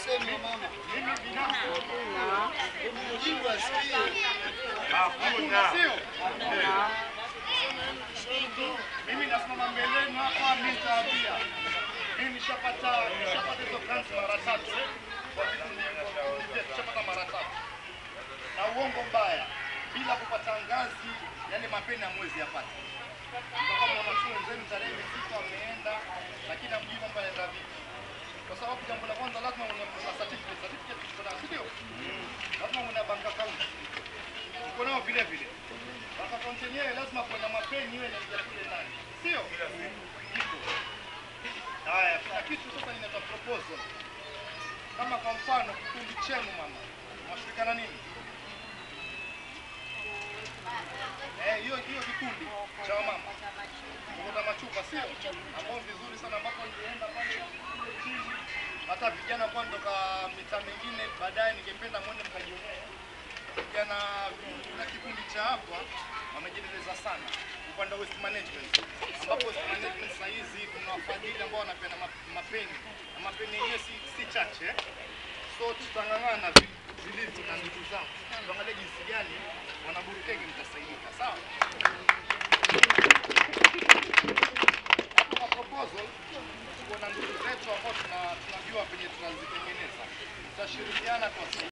kusema mama. Mimi binafsi Unajua sikio. hakuna. Mimi nasimama mbeleni hapa nitaambia. Mimi nishapata hizo grants mara 3. Kwa vikundi nishapata mara 3. Na uongo mbaya bila kupata ngazi, yani mapeni ya mwezi yapata. Kama mwanafunzi wenzenu tarehe 6 ameenda lakini hamjui kwamba anaenda vipi. Kwa sababu jambo la kwanza lazima una certificate uko nayo, sio? Lazima una bank account. Uko nayo vile vile. Bank account yenyewe lazima kuwe na mapeni iwe inaingia kule ndani. Sio? Iko. Haya, kuna kitu sasa ninatoa proposal. Kama kwa mfano kikundi chenu mama, mnashirikana nini? Hiyo kikundi cha mama. Kuna machupa sio? Ambao vizuri sana ambapo nilienda pale chini. Hata vijana kwa ndoka mitaa mingine baadaye ningependa muone mkajionea. Vijana kuna kikundi cha hapa wamejiendeleza sana upande wa waste management. Ambapo waste management sasa hizi kuna wafadhili ambao wanapeana mapeni. Na mapeni yenyewe si chache. So tutangangana vilivyo na ndugu zangu. Tuangalie jinsi gani wanaburukenge mtasaidika, sawa?